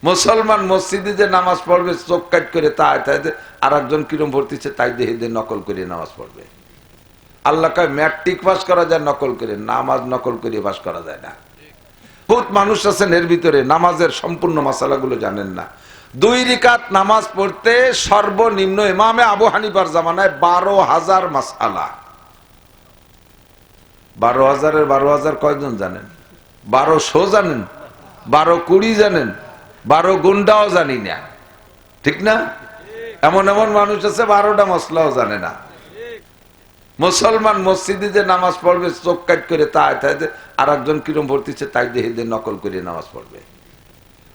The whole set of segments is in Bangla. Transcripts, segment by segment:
মুসলমান মসজিদে যে নামাজ পড়বে চোখ কাট করে তাই আর একজন কিরম ভর্তিছে তাই দেখে দিয়ে নকল করে নামাজ পড়বে। আল্লাহ কয় ম্যাট্রিক পাস করা যায় নকল করে, নামাজ নকল করে পাস করা যায় না। বহুত মানুষ আছেন এর ভিতরে নামাজের সম্পূর্ণ মাসালাগুলো জানেন না। 2 রাকাত নামাজ পড়তে সর্বনিম্ন ইমামে আবু হানিফার জামানায় 12,000 মাসআলা। 12,000 এর 12,000 কয়জন জানেন? 1200 জানেন, 12-20 জানেন, 12 গুন্ডাও জানি না, ঠিক না? এমন এমন মানুষ আছে 12টা মশলাও জানে না। মুসলমান মসজিদে যে নামাজ পড়বে চোখ কাট করে তাই আর একজন কিরম ভর্তিছে তাই দেখে দিয়ে নকল করে নামাজ পড়বে।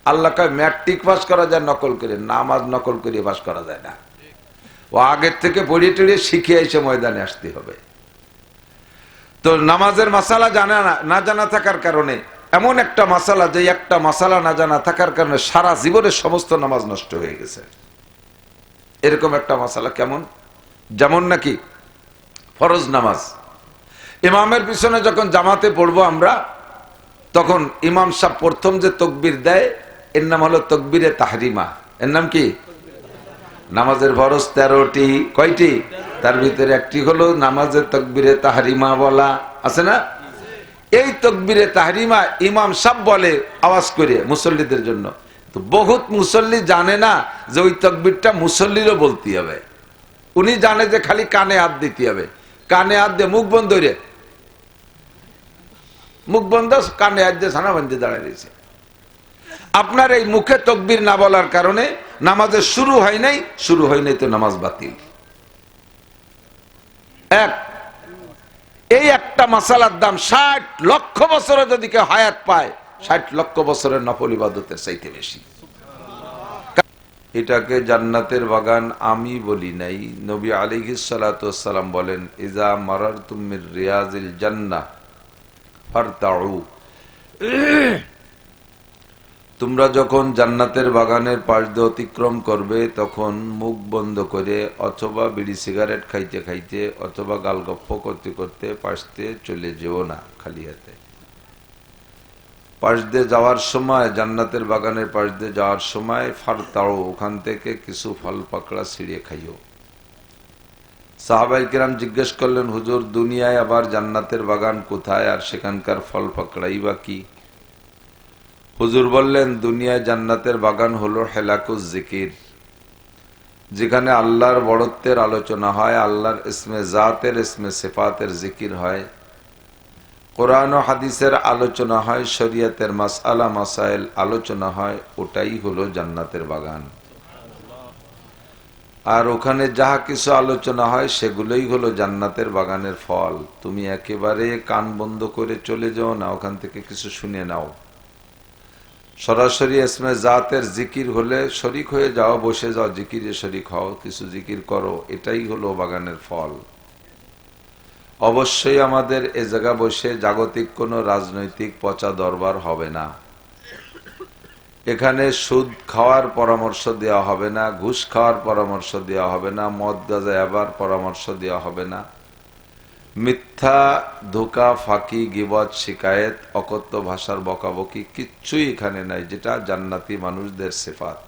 আল্লাহ কয় ম্যাট্রিক পাস করা যায় নকল করে, নামাজ নকল করে পাস করা যায় না। ও আগের থেকে পড়িয়ে টড়িয়ে শিখে এসে ময়দানে আসতে হবে। তো নামাজের মাসালা না জানা থাকার কারণে এমন একটা মাসালা, যে একটা মাসালা না জানা থাকার কারণে সারা জীবনের সমস্ত নামাজ নষ্ট হয়ে গেছে। এরকম একটা মাসালা কেমন? যেমন নাকি ফরজ নামাজ, ইমামের পিছনে যখন জামাতে পড়বো আমরা, তখন ইমাম সাহেব প্রথম যে তাকবীর দেয় এর নাম হলো তাকবীরে তাহরিমা। এর নাম কি? নামাজের ফরজ 13টি, কয়টি? তার ভিতরে একটি হলো নামাজের তাকবীরে তাহরিমা বলা, আছে না? এই তাকবীরে তাহরিমা ইমাম সাহেব বলে আওয়াজ করে মুসল্লিদের জন্য। তো বহুত মুসল্লি জানে না যে ওই তাকবীরটা মুসল্লিরও বলতে হবে। উনি জানে যে খালি কানে হাত দিতে হবে, কানে হাত দিয়ে মুখ বন্ধ রে, মুখ বন্ধ, কানে হাত দিয়ে ছানা বান্ধে দাঁড়ায় রয়েছে। আপনার এই মুখে তাকবীর না বলার কারণে নামাজের শুরু হয় নাই তো নামাজ বাতিল। এই একটা মাসালার দাম 60 লক্ষ বছরে যদি কেউ হায়াত পায়, 60 লক্ষ বছরের নফল ইবাদতের চাইতে বেশি। এটাকে জান্নাতের বাগান আমি বলি নাই, নবী আলাইহিস সালাতু ওয়াস সালাম বলেন, ইজা মারারতুম মির রিয়াজিল জান্নাহ ফারতাউ, তোমরা যখন জান্নাতের বাগানের পাশ দিয়ে অতিক্রম করবে তখন মুখ বন্ধ করে অথবা বিড়ি সিগারেট খাইতে খাইতে অথবা গালগপ্প করতে করতে পাশ দিয়ে চলে যেও না খালি হাতে। পাশ দিয়ে যাওয়ার সময়, জান্নাতের বাগানের পাশ দিয়ে যাওয়ার সময় ফারতাও, ওখান থেকে কিছু ফল পাকড়া ছিঁড়ে খাইও। সাহাবায়ে কেরাম জিজ্ঞেস করলেন, হুজুর দুনিয়ায় আবার জান্নাতের বাগান কোথায়, আর সেখানকার ফল পাকড়াই বা কি? হুজুর বললেন, দুনিয়ায় জান্নাতের বাগান হলো হেলাকুজ জিকির, যেখানে আল্লাহর বড়ত্বের আলোচনা হয়, আল্লাহর ইসমে জাতের ইসমে সিফাতের জিকির হয়, কোরআন ও হাদিসের আলোচনা হয়, শরীয়তের মাসআলা মাসাইল আলোচনা হয়, ওটাই হলো জান্নাতের বাগান। আর ওখানে যাহা কিছু আলোচনা হয় সেগুলোই হলো জান্নাতের বাগানের ফল। তুমি একেবারে কান বন্ধ করে চলে যাও না, ওখান থেকে কিছু শুনে নাও। সরাসরি ইসমে জাতের জিকির হলে শরীক হয়ে যাও, বসে যাও, জিকিরে শরীক হও, কিছু জিকির করো, এটাই হলো বাগানের ফল। অবশ্যই আমাদের এ জায়গা বসে জাগতিক কোনো রাজনৈতিক পচা দরবার হবে না। এখানে সুদ খাওয়ার পরামর্শ দেওয়া হবে না, ঘুষ খাওয়ার পরামর্শ দেওয়া হবে না, মদ গাঁজা আবার পরামর্শ দেওয়া হবে না, মিথ্যা ধোঁকা ফাঁকি গীবত শিকায়েত অকথ্য ভাষার বকাবকি কিচ্ছুই এখানে নাই, যেটা জান্নাতি মানুষদের সিফাত।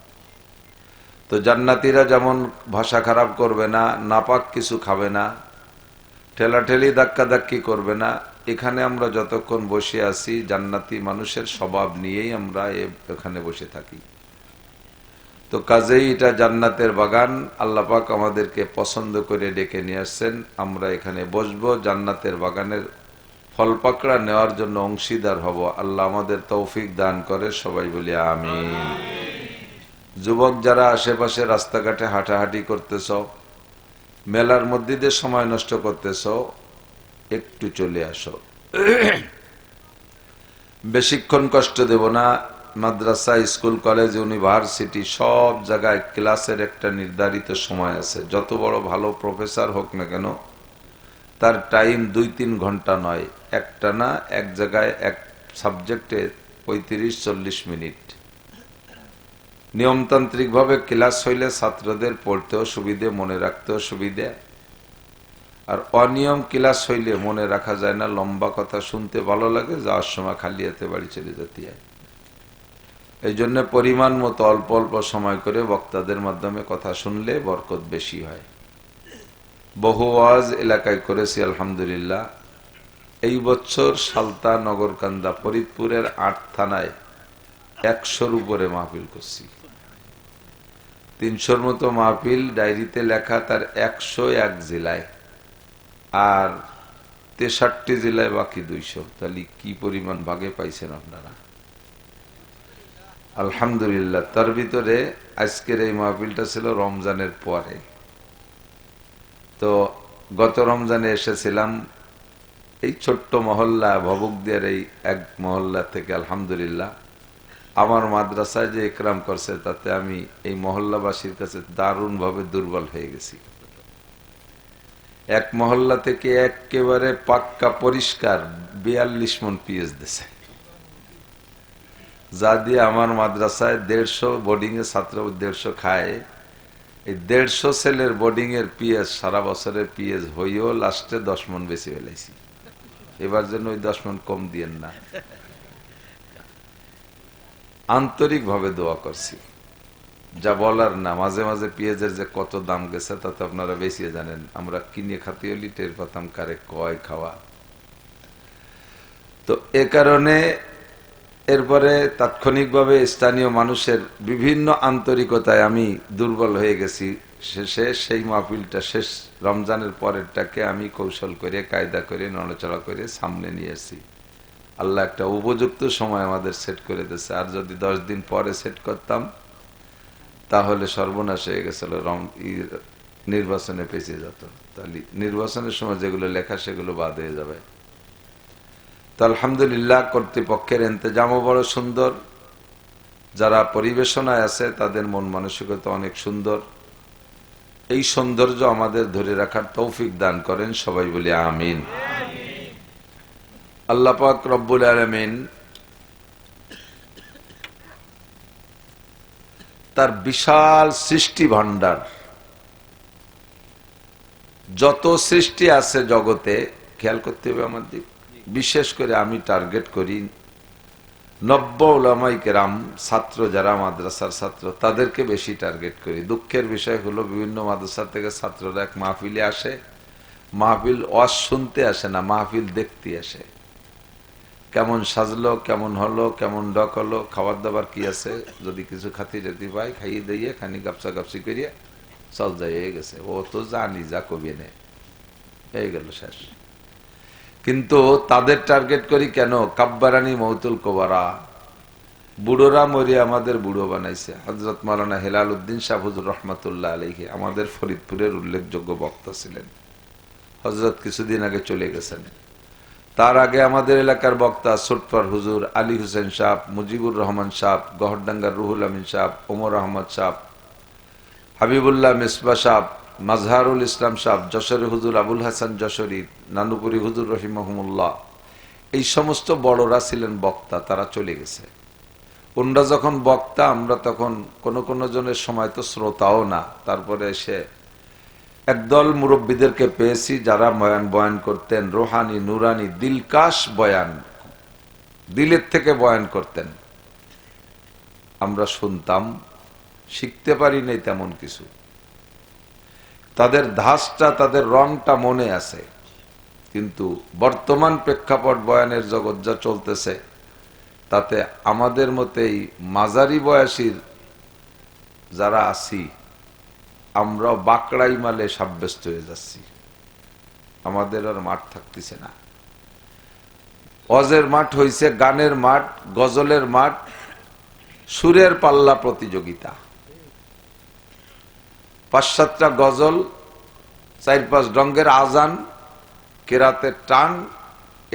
তো জান্নাতীরা যেমন ভাষা খারাপ করবে না, নাপাক কিছু খাবে না, ঠেলাঠেলি ধাক্কাধাক্কি করবে না। এখানে আমরা যতক্ষণ বসে আছি জান্নাতি মানুষের স্বভাব নিয়েই আমরা এখানে বসে থাকি। তো কাজেই এটা জান্নাতের বাগান, আল্লাহ পাক আমাদেরকে পছন্দ করে ডেকে নিয়ে আসছেন, আমরা এখানে বসবো, জান্নাতের বাগানের ফল পাকড়া নেওয়ার জন্য অংশীদার হব। আল্লাহ আমাদের তৌফিক দান করে, সবাই বলি আমিন। যুবক যারা আশেপাশে রাস্তাঘাটে হাঁটাহাঁটি করতেছ, মেলার মধ্যে দিয়ে সময় নষ্ট করতেছ, একটু চলে আসো, বেশিক্ষণ কষ্ট দেব না। মাদ্রাসা, স্কুল, কলেজ, ইউনিভার্সিটি সব জায়গায় ক্লাসের একটা নির্ধারিত সময় আছে। যত বড় ভালো প্রফেসর হোক না কেন, তার টাইম 2-3 ঘন্টা নয়, একটা না, এক জায়গায় এক সাবজেক্টে 35-40 মিনিট। নিয়মতান্ত্রিকভাবে ক্লাস হইলে ছাত্রদের পড়তেও সুবিধে, মনে রাখতেও সুবিধে। আর অনিয়ম ক্লাস হইলে মনে রাখা যায় না, লম্বা কথা শুনতে ভালো লাগে, যাওয়ার সময় খালি হাতে বাড়ি চলে যেতে হয়। এই জন্য পরিমাণ মতো অল্প অল্প সময় করে বক্তাদের মাধ্যমে কথা শুনলে বরকত বেশি হয়। বহু ওয়াজ এলাকায় করেছি আলহামদুলিল্লাহ। এই বছর সালতা, নগরকান্দা, ফরিদপুরের ৮ থানায় ১০০-র উপরে মাহফিল করছি। ৩০০-র মতো মাহফিল ডায়েরিতে লেখা, তার ১০১ জেলায়, আর ৬৩ জেলায় বাকি ২০০। তাহলে কি পরিমাণ ভাগে পাইছেন আপনারা? আলহামদুলিল্লাহ। তার ভিতরে আজকের এই মাহফিলটা ছিল রমজানের পরে। তো গত রমজানে এসেছিলাম এই ছোট্ট মহল্লা ভবুকদিয়ার এই এক মহল্লা থেকে। আলহামদুলিল্লাহ আমার মাদ্রাসায় যে ইকরাম করছে তাতে আমি এই মহল্লাবাসীর কাছে দারুণভাবে দুর্বল হয়ে গেছি। এক মহল্লা থেকে একেবারে পাক্কা পরিষ্কার ৪২ মণ পিএস দিছে, যা দিয়ে আমার মাদ্রাসায় ১৫০ বোর্ডিং এর ছাত্র ১৫০ খায়। এই ১৫০ ছেলের বোর্ডিং এর পিএস, সারা বছরের পিএস হইও লাস্টে ১০ মণ বেশি ফেলাইছি। এবার যেন ওই ১০ মণ কম দিয়েন না। আন্তরিক ভাবে দোয়া করছি, যা বলার না। মাঝে মাঝে পেঁয়াজের যে কত দাম গেছে তা তো আপনারা বেশি জানেন। আমরা কিনে খাতে হলি টের পাতাম কারে কয় খাওয়া। তো এ কারণে এরপরে তাৎক্ষণিকভাবে স্থানীয় মানুষের বিভিন্ন আন্তরিকতায় আমি দুর্বল হয়ে গেছি। শেষে সেই মাহফিলটা, শেষ রমজানের পরেরটাকে আমি কৌশল করে, কায়দা করে, নড়াচড়া করে সামনে নিয়ে এসেছি। আল্লাহ একটা উপযুক্ত সময় আমাদের সেট করে দিয়েছে। আর যদি 10 দিন পরে সেট করতাম তাহলে সর্বনাশ হয়ে গেছিল, নির্বাচনে পেছিয়ে যেত। তাহলে নির্বাচনের সময় যেগুলো লেখা সেগুলো বাদ হয়ে যাবে। তো আলহামদুলিল্লাহ কর্তৃপক্ষের ইন্তজামও বড় সুন্দর, যারা পরিবেশনায় আছে তাদের মন মানসিকতা অনেক সুন্দর। এই সৌন্দর্য আমাদের ধরে রাখার তৌফিক দান করেন, সবাই বলি আমিন। আল্লাহ পাক রব্বুল আলামিন তার বিশাল সৃষ্টি ভান্ডার, যত সৃষ্টি আছে জগতে, খেয়াল করতে হবে আমার দিক। বিশেষ করে আমি টার্গেট করি 90 উলামায়ে কেরাম, ছাত্র যারা মাদ্রাসার ছাত্র তাদেরকে বেশি টার্গেট করি। দুঃখের বিষয় হলো বিভিন্ন মাদ্রাসা থেকে ছাত্ররা এক মাহফিলে আসে, মাহফিল ওয়াজ শুনতে আসে না, মাহফিল দেখতে আসে। কেমন সাজলো, কেমন হলো, কেমন ডক হলো, খাবার দাবার কি আছে, যদি কিছু খাতি যেতে পাই খাইয়ে দিয়ে খানি গাপসা গাপসি করিয়ে চল যাই, হয়ে গেছে। ও তো জানি যা কবি নে, হয়ে গেল শেষ। কিন্তু তাদের টার্গেট করি কেন? কাব্বারানি মৌতুল কোবারা, বুড়োরা মরিয়া আমাদের বুড়ো বানাইছে। হযরত মাওলানা হেলাল উদ্দিন শাহ হুজুর রহমাতুল্লাহ আলাইহি আমাদের ফরিদপুরের উল্লেখযোগ্য বক্তা ছিলেন। হযরত কিছুদিন আগে চলে গেছেন। তার আগে আমাদের এলাকার বক্তা ছোটপার হুজুর, আলী হোসেন সাহ, মুজিবুর রহমান সাহ, গহরডাঙ্গার রুহুল আমিন সাহ, ওমর আহমদ সাহ, হাবিবুল্লাহ মিসবা সাহ, মাজহারুল ইসলাম সাহ, যশোরে হুজুর আবুল হাসান যশোরী, নানুপুরি হুজুর রহিমাহুমুল্লাহ, এই সমস্ত বড়রা ছিলেন বক্তা, তারা চলে গেছে। ওনরা যখন বক্তা, আমরা তখন কোন জনের সময় তো শ্রোতাও না। তারপরে এসে একদল মুরব্বীদেরকে পেয়েছি যারা বয়ান করতেন, রোহানি, নুরানি, দিলকাশ বয়ান, দিলের থেকে বয়ান করতেন। আমরা শুনতাম, শিখতে পারি নাই তেমন কিছু। তাদের ধাঁচটা, তাদের রংটা মনে আছে। কিন্তু বর্তমান প্রেক্ষাপট বয়ানের জগৎ যা চলতেছে, তাতে আমাদের মতেই মাঝারি বয়সীর যারা আছি, আমরা বাকড়াই মালে সাব্যস্ত হয়ে যাচ্ছি। আমাদের আর মাঠ থাকতেছে না। ওয়াজের মাঠ হইছে গানের মাঠ, গজলের মাঠ, সুরের পাল্লা প্রতিযোগিতা। ৫-৭টা গজল, ৪-৫ রঙের আজান, কেরাতের টান,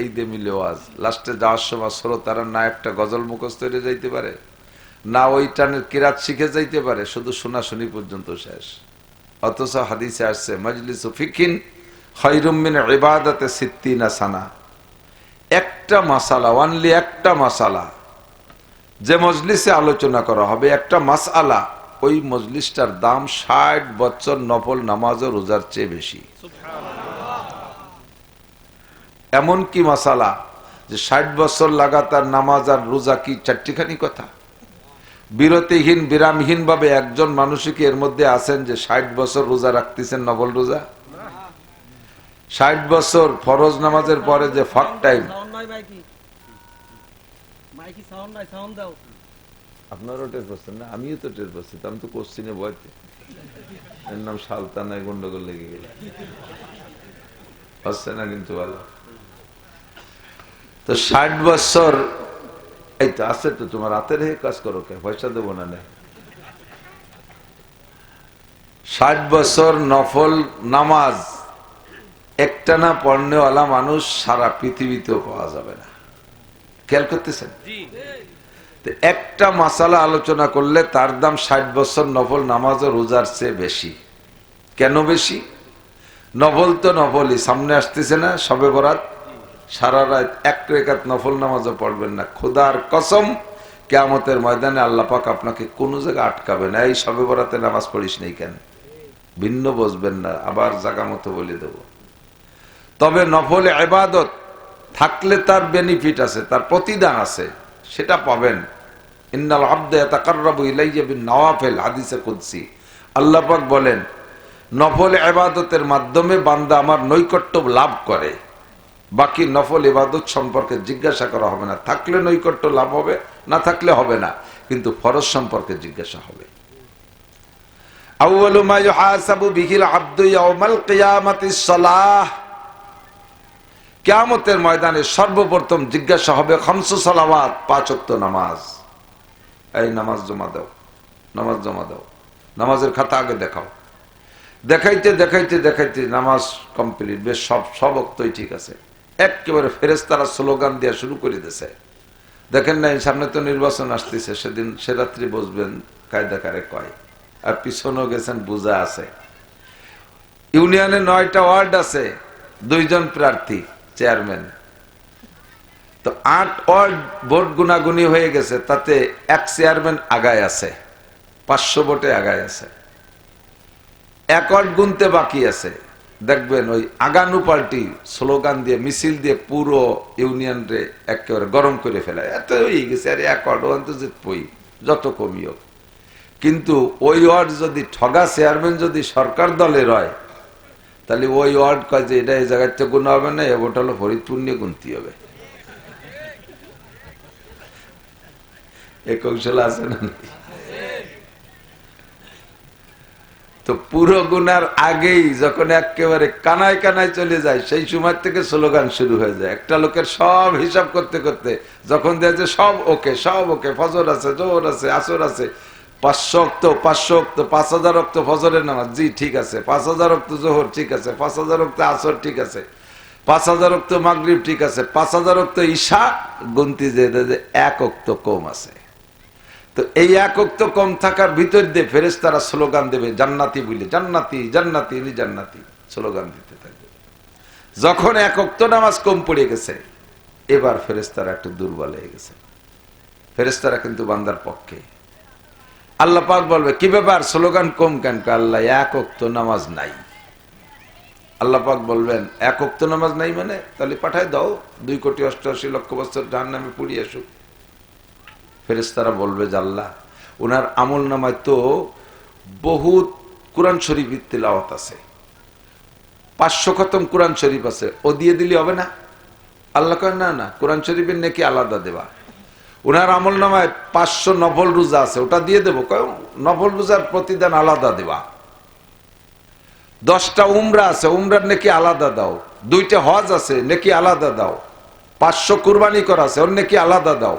এই দিয়ে মিলে ওয়াজ। লাস্টে যাওয়ার সময় শ্রোতারা না একটা গজল মুখস্থ হয়ে যাইতে পারে, না ওই টানের কিরাত শিখে যাইতে পারে, শুধু শোনাশুনি পর্যন্ত শেষ। অথচ হাদিসে আসছে মজলিসু ফিকিন খায়রুম মিন ইবাদাতে সিত্তিনা সানা। একটা মাসালা, অনলি একটা মাসালা যে মজলিসে আলোচনা করা হবে, একটা মাসআলা, ওই মজলিসটার দাম ৬০ বছর নফল নামাজ ও রোজার চেয়ে বেশি। এমন কি মাসালা যে ৬০ বছর লাগাতার নামাজ আর রোজা কি চারটিখানি কথা? বিরতিহীন বিরামহীন ভাবে একজন মানুষই কি এর মধ্যে আছেন যে 60 বছর রোজা রাখতেছেন, নফল রোজা? 60 বছর ফরজ নামাজের পরে যে ফাঁক টাইম, আপনারও টের পাচ্ছেন না, আমিও তো টের পাচ্ছি, আমি তো কোশ্চিনে বইতে এর নাম সালতানায় গন্ডগোল লেগে গেল, হচ্ছে না কিন্তু ভালো। তো 60 বছর এই তো আছে, তো তোমার হাতের হে কাজ করো, কে পয়সা দেবো না? 60 বছর নফল নামাজ একটানা পড়নেওয়ালা মানুষ সারা পৃথিবীতেও পাওয়া যাবে না। খেয়াল করতেছেন? একটা মাসালা আলোচনা করলে তার দাম 60 বছর নফল নামাজ ও রোজার চেয়ে বেশি। কেন বেশি? নফল তো নফলই, সামনে আসতেছে না শবে বরাত, সারা রাত এক রেকাত নফল নামাজও পড়বেন না, খোদার কসম কিয়ামতের ময়দানে আল্লাহ পাক আপনাকে কোনো জায়গায় আটকাবে না, এই শবে বরাতে নামাজ পড়িস নাই কেন, ভিন্ন বসবেন না, আবার জায়গা মতো বলে দেব। তবে নফল ইবাদত থাকলে তার বেনিফিট আছে, তার প্রতিদান আছে, সেটা পাবেন। ইন্নাল আবদা ইয়াতাকাররাবু ইলাইয়া বিন নওয়াফিল, হাদিসে কুদসি আল্লাহ পাক বলেন নফল ইবাদতের মাধ্যমে বান্দা আমার নৈকট্য লাভ করে, বাকি নফল ইবাদত সম্পর্কে জিজ্ঞাসা করা হবে না, থাকলে নৈকট্য লাভ হবে, না থাকলে হবে না, কিন্তু ফরজ সম্পর্কে জিজ্ঞাসা হবে। আউয়ালু মা ইউহাসাবু বিহিল আবদু ইয়াউমাল কিয়ামাতিস সালাহ, কিয়ামতের ময়দানে সর্বপ্রথম জিজ্ঞাসা হবে খামসু সালাওয়াত, 5 ওয়াক্ত নামাজ। এই নামাজ জমা দাও, নামাজ জমা দাও, নামাজের খাতা আগে দেখাও। দেখাইতে দেখাইতে দেখাইতে নামাজ কমপ্লিট, বেশ সব ওয়াক্তই ঠিক আছে, একেবারে ফেরেশতারা স্লোগান দেওয়া শুরু করে দিয়েছে। দেখেন নাই সামনে তো নির্বাচন আসতেছে, সেদিন সে রাত্রি বসবেন কায়দা কারে কয়, আর পিছনেও গেছেন বোঝা আছে। ইউনিয়নে 9টা ওয়ার্ড আছে, 2 জন প্রার্থী চেয়ারম্যান, তো 8 ওয়ার্ড ভোট গুনাগুনি হয়ে গেছে, তাতে এক চেয়ারম্যান আগায় আছে, 500 ভোটে আগায় আছে। 1 ওয়ার্ড গুনতে বাকি আছে, দেখবেন ওই আগানু পার্টি স্লোগান দিয়ে মিছিল দিয়ে পুরো ইউনিয়ন রে একেবারে গরম করে ফেলে, এত হয়ে গেছে, আর 1 ওয়ার্ড অন্তত জিতবই যত কমই হোক। কিন্তু ওই ওয়ার্ড যদি ঠগা চেয়ারম্যান যদি সরকার দলের হয়, তাহলে ওই ওয়ার্ড কয় যে এটা এই জায়গার থেকে গুণা হবে না, এ ভোট হলো ফরিদপুর নিয়ে গুনতে হবে। এ কৌশল আছে না? তো পুরো গুনার আগেই যখন একেবারে কানায় কানায় চলে যায়, সেই সময় থেকে স্লোগান শুরু হয়ে যায়। একটা লোকের সব হিসাব করতে করতে যখন দেখে যে সব ওকে, সব ওকে, ফজর আছে, জোহর আছে, আসর আছে, 500 ওয়াক্ত, 500 ওয়াক্ত, 5000 ওয়াক্ত ফজরের নামাজ, জি ঠিক আছে, 5000 ওয়াক্ত জোহর ঠিক আছে, 5000 ওয়াক্ত আসর ঠিক আছে, 5000 ওয়াক্ত মাগরিব ঠিক আছে, 5000 ওয়াক্ত ঈশা, গুনতি যে 1 ওয়াক্ত কম আছে। তো এই 1 ওয়াক্ত কম থাকার ভিতর দিয়ে ফেরেশতারা স্লোগান দেবে জান্নাতি বলে, জান্নাতি জান্নাতি ইনি জান্নাতি, স্লোগান দিতে থাকবে। যখন 1 ওয়াক্ত নামাজ কম পড়ে গেছে, এবার ফেরেশতারা একটু দুর্বল হয়ে গেছে। ফেরেশতারা কিন্তু বান্দার পক্ষে। আল্লাহ পাক বলবে কি ব্যাপার, স্লোগান কম কেন? আল্লাহ 1 ওয়াক্ত নামাজ নাই। আল্লাহ পাক বলবেন 1 ওয়াক্ত নামাজ নাই মানে? তাহলে পাঠায় দাও 2,88,00,000 বছর জাহান্নামে পুড়িয়ে আসুক। ফেরেশতারা বলবে যে আল্লাহ, ওনার আমল নামায় তো বহুত কোরআন শরীফের তিলাওয়াত আছে, 500 খতম কোরআন শরীফ আছে, ও দিয়ে দিলে হবে না? আল্লাহ কয় না না, কোরআন শরীফের নাকি আলাদা দেবা। ওনার আমল নামায় 500 নফল রোজা আছে, ওটা দিয়ে দেবো। নফল রোজার প্রতিদান আলাদা দেবা। 10টা উমরা আছে, উমরার নাকি আলাদা দাও। 2টা হজ আছে, নাকি আলাদা দাও। 500 কুরবানি করা আছে, ওর নাকি আলাদা দাও।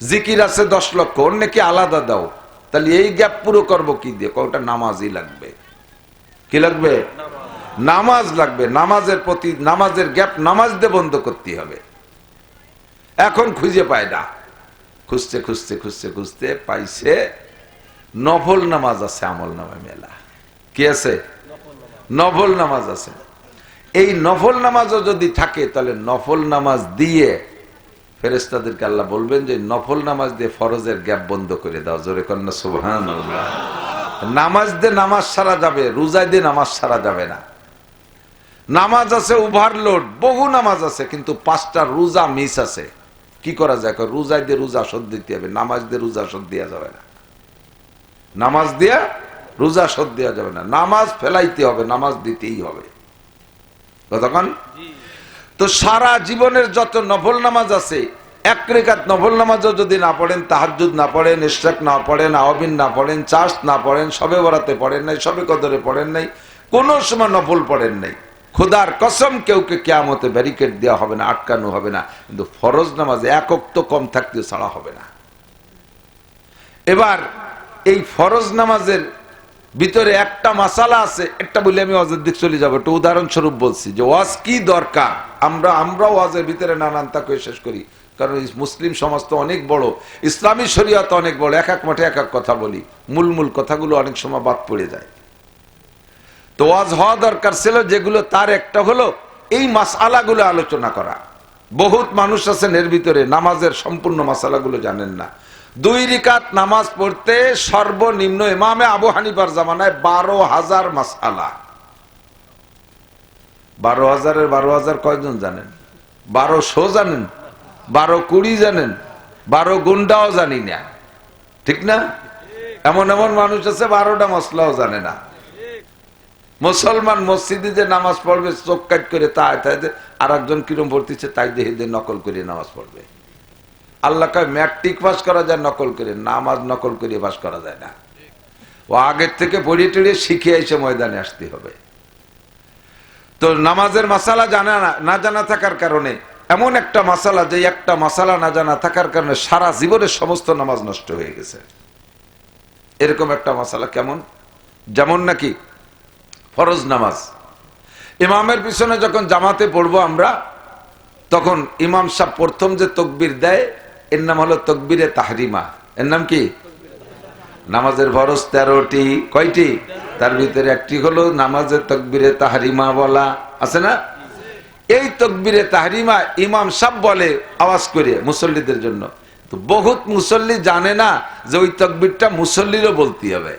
জিকির আছে 10 লক্ষ, ওর নাকি আলাদা দাও। তাহলে এই গ্যাপ পুরো করবো কি দিয়ে? ওটা নামাজই লাগবে। কি লাগবে? নামাজ লাগবে। নামাজের প্রতি, নামাজের গ্যাপ নামাজ দিয়ে বন্ধ করতে হবে। এখন খুঁজে পায় না, খুঁজতে খুঁজতে খুঁজতে খুঁজতে পাইছে নফল নামাজ আছে আমল নামে মেলা। কি আছে? নফল নামাজ আছে। এই নফল নামাজও যদি থাকে, তাহলে নফল নামাজ দিয়ে ফেরেশতাদেরকে আল্লাহ বলবেন যে নফল নামাজ দিয়ে ফরজের গ্যাপ বন্ধ করে দাও। জোরে কন্যা সুবহানাল্লাহ। নামাজ দিয়ে নামাজ সারা যাবে, রোজা দিয়ে নামাজ সারা যাবে না। নামাজ আছে ওভারলোড, বহু নামাজ আছে, কিন্তু 5টা রোজা মিস আছে। কি করা যায়? রোজায় দিয়ে রোজা শোধ দিতে হবে, নামাজ দিয়ে রোজা শোধ দেওয়া যাবে না। নামাজ দিয়া রোজা শোধ দেওয়া যাবে না, নামাজ ফেলাইতে হবে, নামাজ দিতেই হবে। কতক্ষণ? তো সারা জীবনের যত নফল নামাজ আছে, এক রেখাত নফল নামাজও যদি না পড়েন, তাহাজ্জুদ না পড়েন, ইশরাক না পড়েন, আওয়াবিন না পড়েন, চাষ না পড়েন, শবে বরাতে পড়েন নাই, শবে কদরে পড়েন নাই, কোন সময় নফল পড়েন নাই, খোদার কসম কেউকে কিয়ামতে ব্যারিকেড দেওয়া হবে না, আটকানো হবে না। কিন্তু ফরজ নামাজে এক ওয়াক্ত কম থাকতেও ছাড়া হবে না। এবার এই ফরজ নামাজের ভিতরে একটা মাসালা আছে, একটা বলে আমি ওয়াজের দিক চলে যাবো। একটা উদাহরণস্বরূপ বলছি যে ওয়াজ কি দরকার। আমরা ওয়াজের ভিতরে নানান তাকে শেষ করি, কারণ মুসলিম সমাজ তো অনেক বড়, ইসলামী শরিয়ত অনেক বড়, এক এক মাঠে এক এক কথা বলি, মূল কথাগুলো অনেক সময় বাদ পড়ে যায়। তো ওয়াজ হওয়া দরকার ছিল যেগুলো, তার একটা হলো এই মাসআলাগুলো আলোচনা করা। বহুত মানুষ আছেন এর ভিতরে নামাজের সম্পূর্ণ মাসালাগুলো জানেন না। 2 রাকাত নামাজ পড়তে সর্বনিম্ন ইমামে আবু হানিফার জামানায় 12,000 মাসআলা। 12,000-এর 12,000 কয়জন জানেন? 1200 জানেন, 12-20 জানেন, 12 গুন্ডাও জানি না, ঠিক না? এমন মানুষ আছে 12টা মশলাও জানে না। মুসলমান মসজিদে যে নামাজ পড়বে চোখ কাট করে তাই আর একজন কিরম পড়তেছে তাই দেখে নকল করে নামাজ পড়বে। আল্লাহ কয় ম্যাট্রিক পাস করা যায় নকল করে, নামাজ নকল করে পাস করা যায় না। ও আগের থেকে পড়িয়ে টড়িয়ে শিখে এসে ময়দানে আসতে হবে। তো নামাজের মাসালা না জানা থাকার কারণে এমন একটা মাসালা, যে একটা মাসালা না জানা থাকার কারণে সারা জীবনের সমস্ত নামাজ নষ্ট হয়ে গেছে। এরকম একটা মাসালা কেমন? যেমন নাকি ফরজ নামাজ, ইমামের পিছনে যখন জামাতে পড়বো আমরা, তখন ইমাম সাহেব প্রথম যে তকবীর দেয় এর নাম হলো তকবীরে তাহরিমা। এর নাম কি? নামাজের ফরজ 13টি, কয়টি? তার ভিতরে একটি হলো নামাজের তকবীরে তাহরিমা বলা, আছে না? এই তকবীরে তাহরিমা ইমাম সাহেব বলে আওয়াজ করে মুসল্লিদের জন্য। তো বহুত মুসল্লি জানে না যে ওই তকবীরটা মুসল্লিরও বলতে হবে।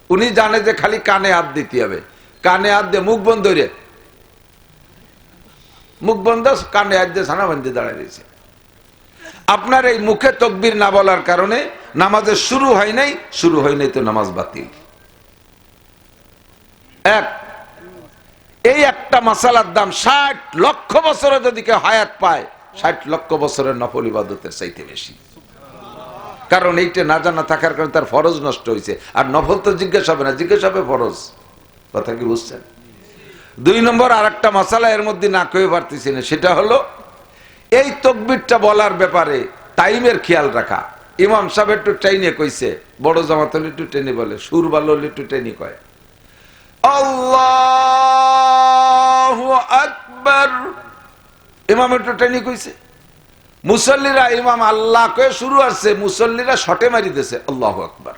উনি জানে যে খালি কানে হাত দিতে হবে, কানে হাত দিয়ে মুখ বন্ধ রে, মুখ বন্ধ, কানে হাত দিয়ে ছানা বান্ধে দাঁড়ায় রয়েছে। আপনার এই মুখে তকবীর না বলার কারণে নামাজের শুরু হয় নাই তো নামাজ বাতিল। এই একটা মাসালার দাম 60 লক্ষ বছরে যদি কেউ হায়াত পায়, 60 লক্ষ বছরের নফল ইবাদতের চাইতে বেশি। কারণ এইটা না জানা থাকার কারণে তার ফরজ নষ্ট হয়েছে। আর নফল তো জিজ্ঞেস হবে না, জিজ্ঞেস হবে ফরজ। কথা কি বুঝছেন? 2 নম্বর আর একটা মাসালা এর মধ্যে না কয়ে পারতেছি না, সেটা হলো এই তাকবীরটা বলার ব্যাপারে টাইমের খেয়াল রাখা। ইমাম সাহেব একটু টেনে কইছে, বড় জামাত হলে একটু টেনে বলে, সুর ভালো হলে একটু টেনে কয় আল্লাহু আকবার, ইমাম একটু টেনে কইছে। মুসল্লিরা ইমাম আল্লাহ কয়ে শুরু আসছে, মুসল্লিরা শটে মারি দিয়েছে আল্লাহু আকবার।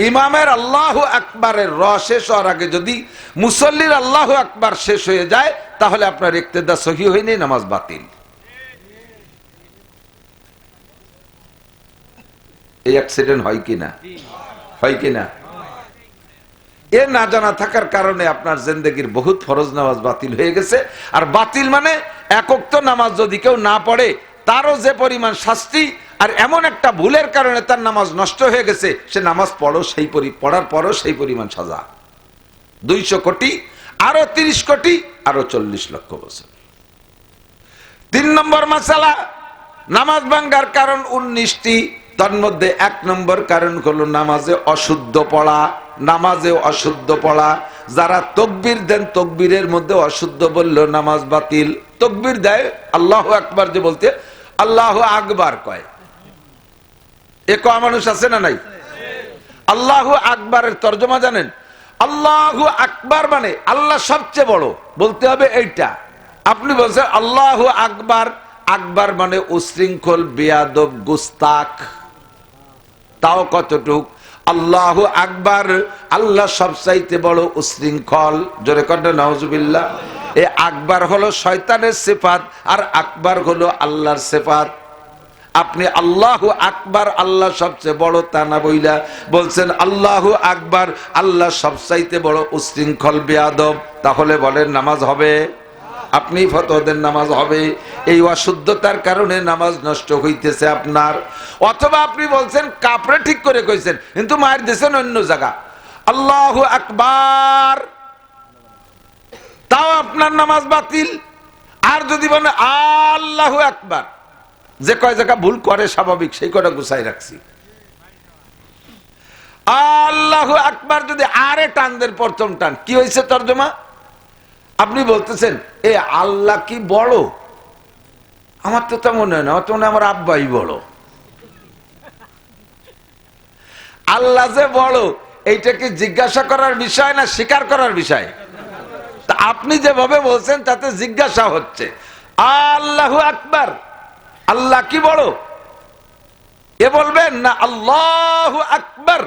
ইমামের আল্লাহু আকবারের শেষ হওয়ার আগে যদি মুসল্লির আল্লাহু আকবার শেষ হয়ে যায়, তাহলে আপনার ইক্তেদা সহিহ হয়নি, নামাজ বাতিল। এই অ্যাক্সিডেন্ট হয় কিনা? হয় কিনা? এ না জানা থাকার কারণে আপনার জিন্দেগির বহুত ফরজ নামাজ বাতিল হয়ে গেছে। আর বাতিল মানে এক ওয়াক্ত নামাজ যদি কেউ না পড়ে তারও যে পরিমাণ শাস্তি, আর এমন একটা ভুলের কারণে তার নামাজ নষ্ট হয়ে গেছে, সে নামাজ পড়ার পরও সেই পরিমাণ সাজা। 200 কোটি, আরো 30 কোটি, আরো 40 লক্ষ বছর। 3 নম্বর মাসালা, নামাজ ভাঙ্গার কারণ 19টি। তার মধ্যে 1 নম্বর কারণ হলো নামাজে অশুদ্ধ পড়া। নামাজে অশুদ্ধ পড়া, যারা তকবীর দেন তকবীরের মধ্যে অশুদ্ধ বলল নামাজ বাতিল। তকবীর দেয় আল্লাহু আকবার, যে বলতে আল্লাহু আকবার কয়, এ কয় মানুষ আছে না নাই? আল্লাহু আকবারের তর্জমা জানেন? আল্লাহু আকবার মানে আল্লাহ সবচেয়ে বড়, বলতে হবে এইটা। আপনি বলছেন আল্লাহু আকবার, আকবার মানে উশৃঙ্খল, বেয়াদব, গুস্তাখ। তাও কতটুক? আল্লাহু আকবার, আল্লাহ সবচাইতে বড় উশৃঙ্খল। জোরে কর নাউজুবিল্লাহ। এই আকবার হলো শয়তানের সিফাত, আর আকবার হলো আল্লাহর সিফাত। আপনি আল্লাহু আকবার, আল্লাহ সবচেয়ে বড় তা না বইলা বলছেন আল্লাহু আকবার, আল্লাহ সবচাইতে বড় উশৃঙ্খল, বেয়াদব, তাহলে বলেন নামাজ হবে? আপনি ফতোয়া দেন নামাজ হবে, এই অশুদ্ধতার কারণে নামাজ নষ্ট হইতেছে আপনার। অথবা আপনি বলছেন কাপড়ে ঠিক করে কইছেন কিন্তু মায়ের দিয়েছেন অন্য জায়গা, আল্লাহু আকবার, তাও আপনার নামাজ বাতিল। আর যদি বলে আল্লাহু আকবার, যে কয় জায়গা ভুল করে স্বাভাবিক সেই কয়টা গুছাই রাখছি, আল্লাহু আকবার যদি আরে টান দেন প্রথম টান, কি হয়েছে তর্জমা? আপনি বলতেছেন এ আল্লাহ কি বড়? আমার তো তেমন হয় না, তো আমার আব্বাই বড়। আল্লাহ যে বড় এইটা কি জিজ্ঞাসা করার বিষয় না স্বীকার করার বিষয়? তা আপনি যেভাবে বলছেন তাতে জিজ্ঞাসা হচ্ছে আল্লাহু আকবার, আল্লাহ কি বড় এ বলবেন না আল্লাহু আকবার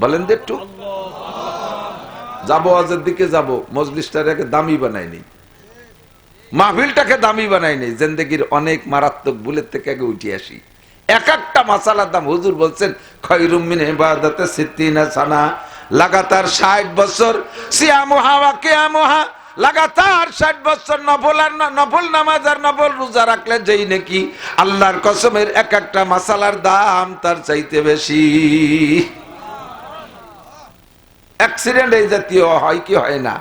বলেন? যে একটু যাবো আজের দিকে যাব, মজলিসটাকে দামি বানায়নি, মাহফিলটাকে দামি বানায়নি, জিন্দেগির অনেক মারাত্মক বুলের থেকে আগে উঠে আসি। এক একটা মাসালার দাম হুজুর বলছেন খায়রুম মিন ইবাদাতি সিত্তিনা সানা, লাগাতার 60 বছর সিয়ামুহা ওয়া কিয়ামুহা, লাগাতার 60 বছর নফল নামাজ আর নফল রোজা রাখলে যেই নাকি আল্লাহর কসমের এক একটা মাসালার দাম তার চাইতে বেশি। অ্যাক্সিডেন্ট এই জাতীয় হয় কি হয় না?